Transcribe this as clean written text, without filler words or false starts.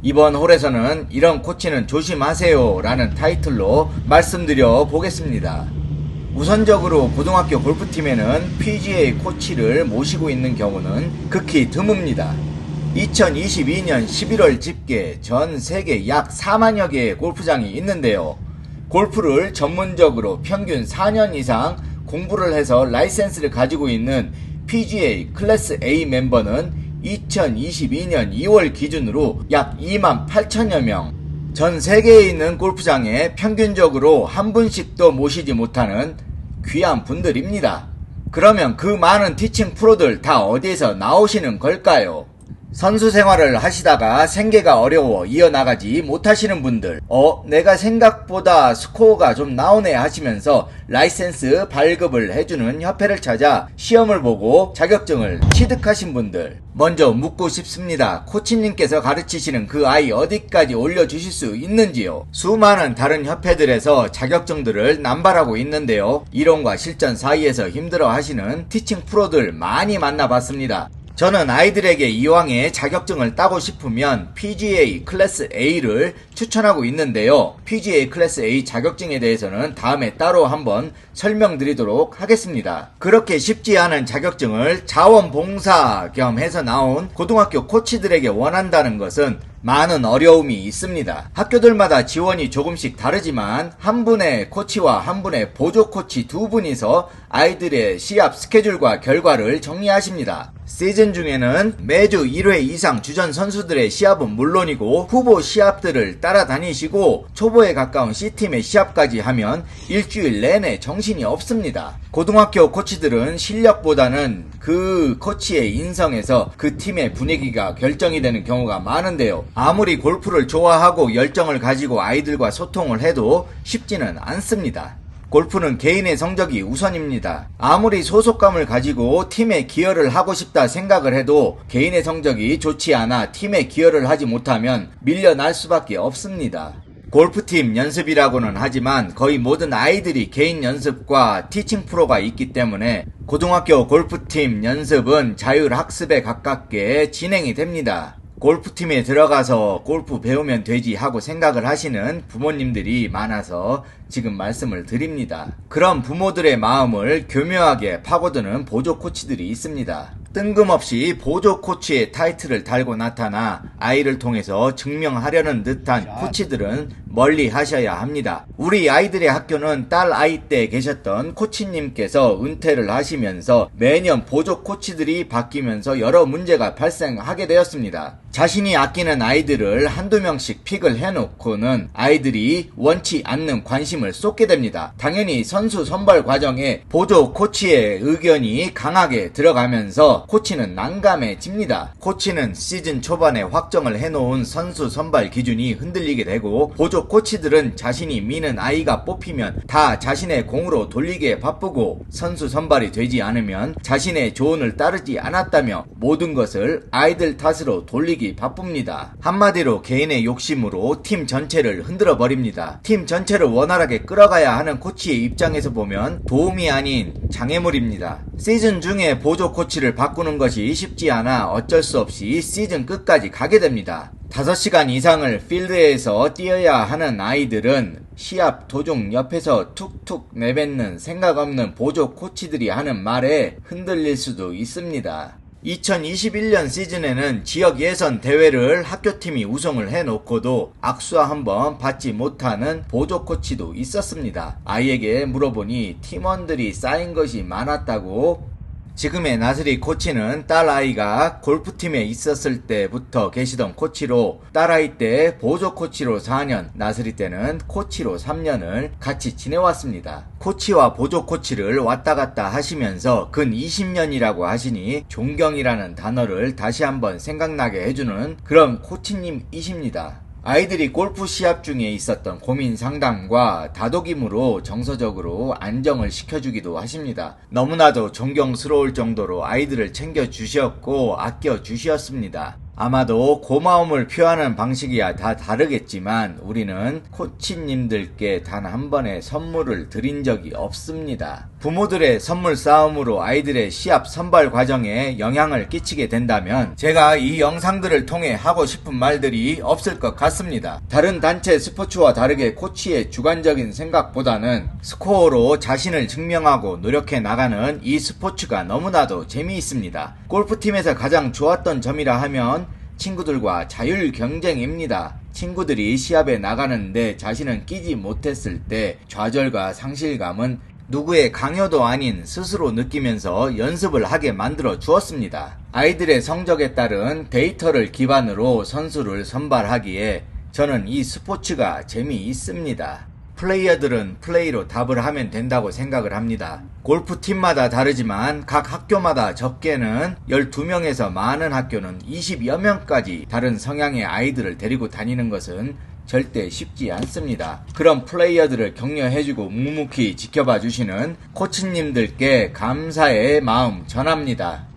이번 홀에서는 이런 코치는 조심하세요 라는 타이틀로 말씀드려 보겠습니다. 우선적으로 고등학교 골프팀에는 PGA 코치를 모시고 있는 경우는 극히 드뭅니다. 2022년 11월 집계 전 세계 약 4만여 개의 골프장이 있는데요. 골프를 전문적으로 평균 4년 이상 공부를 해서 라이센스를 가지고 있는 PGA 클래스 A 멤버는 2022년 2월 기준으로 약 2만 8천여 명, 전 세계에 있는 골프장에 평균적으로 한 분씩도 모시지 못하는 귀한 분들입니다. 그러면 그 많은 티칭 프로들 다 어디에서 나오시는 걸까요? 선수 생활을 하시다가 생계가 어려워 이어나가지 못하시는 분들, 내가 생각보다 스코어가 좀 나오네 하시면서 라이센스 발급을 해주는 협회를 찾아 시험을 보고 자격증을 취득하신 분들, 먼저 묻고 싶습니다. 코치님께서 가르치시는 그 아이 어디까지 올려주실 수 있는지요? 수많은 다른 협회들에서 자격증들을 남발하고 있는데요. 이론과 실전 사이에서 힘들어 하시는 티칭 프로들 많이 만나봤습니다. 저는 아이들에게 이왕에 자격증을 따고 싶으면 PGA 클래스 A를 추천하고 있는데요. PGA 클래스 A 자격증에 대해서는 다음에 따로 한번 설명드리도록 하겠습니다. 그렇게 쉽지 않은 자격증을 자원봉사 겸 해서 나온 고등학교 코치들에게 원한다는 것은 많은 어려움이 있습니다. 학교들마다 지원이 조금씩 다르지만 한 분의 코치와 한 분의 보조 코치 두 분이서 아이들의 시합 스케줄과 결과를 정리하십니다. 시즌 중에는 매주 1회 이상 주전 선수들의 시합은 물론이고 후보 시합들을 따라다니시고 초보에 가까운 C팀의 시합까지 하면 일주일 내내 정신이 없습니다. 고등학교 코치들은 실력보다는 그 코치의 인성에서 그 팀의 분위기가 결정이 되는 경우가 많은데요. 아무리 골프를 좋아하고 열정을 가지고 아이들과 소통을 해도 쉽지는 않습니다. 골프는 개인의 성적이 우선입니다. 아무리 소속감을 가지고 팀에 기여를 하고 싶다 생각을 해도 개인의 성적이 좋지 않아 팀에 기여를 하지 못하면 밀려날 수밖에 없습니다. 골프팀 연습이라고는 하지만 거의 모든 아이들이 개인 연습과 티칭 프로가 있기 때문에 고등학교 골프팀 연습은 자율학습에 가깝게 진행이 됩니다. 골프팀에 들어가서 골프 배우면 되지 하고 생각을 하시는 부모님들이 많아서 지금 말씀을 드립니다. 그런 부모들의 마음을 교묘하게 파고드는 보조 코치들이 있습니다. 뜬금없이 보조 코치의 타이틀을 달고 나타나 아이를 통해서 증명하려는 듯한 코치들은 멀리 하셔야 합니다. 우리 아이들의 학교는 딸 아이 때 계셨던 코치님께서 은퇴를 하시면서 매년 보조 코치들이 바뀌면서 여러 문제가 발생하게 되었습니다. 자신이 아끼는 아이들을 한두 명씩 픽을 해놓고는 아이들이 원치 않는 관심을 쏟게 됩니다. 당연히 선수 선발 과정에 보조 코치의 의견이 강하게 들어가면서 코치는 난감해집니다. 코치는 시즌 초반에 확정을 해놓은 선수 선발 기준이 흔들리게 되고 보조 코치들은 자신이 미는 아이가 뽑히면 다 자신의 공으로 돌리기에 바쁘고 선수 선발이 되지 않으면 자신의 조언을 따르지 않았다며 모든 것을 아이들 탓으로 돌리기 바쁩니다. 한마디로 개인의 욕심으로 팀 전체를 흔들어 버립니다. 팀 전체를 원활하게 끌어가야 하는 코치의 입장에서 보면 도움이 아닌 장애물입니다. 시즌 중에 보조 코치를 바꾸는 것이 쉽지 않아 어쩔 수 없이 시즌 끝까지 가게 됩니다. 5시간 이상을 필드에서 뛰어야 하는 아이들은 시합 도중 옆에서 툭툭 내뱉는 생각 없는 보조 코치들이 하는 말에 흔들릴 수도 있습니다. 2021년 시즌에는 지역 예선 대회를 학교팀이 우승을 해놓고도 악수와 한번 받지 못하는 보조 코치도 있었습니다. 아이에게 물어보니 팀원들이 쌓인 것이 많았다고. 지금의 나슬이 코치는 딸아이가 골프팀에 있었을 때부터 계시던 코치로 딸아이 때 보조 코치로 4년, 나슬이 때는 코치로 3년을 같이 지내왔습니다. 코치와 보조 코치를 왔다 갔다 하시면서 근 20년이라고 하시니 존경이라는 단어를 다시 한번 생각나게 해주는 그런 코치님이십니다. 아이들이 골프 시합 중에 있었던 고민 상담과 다독임으로 정서적으로 안정을 시켜주기도 하십니다. 너무나도 존경스러울 정도로 아이들을 챙겨주셨고 아껴주셨습니다. 아마도 고마움을 표하는 방식이야 다 다르겠지만 우리는 코치님들께 단 한 번의 선물을 드린 적이 없습니다. 부모들의 선물 싸움으로 아이들의 시합 선발 과정에 영향을 끼치게 된다면 제가 이 영상들을 통해 하고 싶은 말들이 없을 것 같습니다. 다른 단체 스포츠와 다르게 코치의 주관적인 생각보다는 스코어로 자신을 증명하고 노력해 나가는 이 스포츠가 너무나도 재미있습니다. 골프팀에서 가장 좋았던 점이라 하면 친구들과 자율 경쟁입니다. 친구들이 시합에 나가는데 자신은 끼지 못했을 때 좌절과 상실감은 누구의 강요도 아닌 스스로 느끼면서 연습을 하게 만들어 주었습니다. 아이들의 성적에 따른 데이터를 기반으로 선수를 선발하기에 저는 이 스포츠가 재미있습니다. 플레이어들은 플레이로 답을 하면 된다고 생각을 합니다. 골프팀마다 다르지만 각 학교마다 적게는 12명에서 많은 학교는 20여 명까지 다른 성향의 아이들을 데리고 다니는 것은 절대 쉽지 않습니다. 그런 플레이어들을 격려해주고 묵묵히 지켜봐 주시는 코치님들께 감사의 마음 전합니다.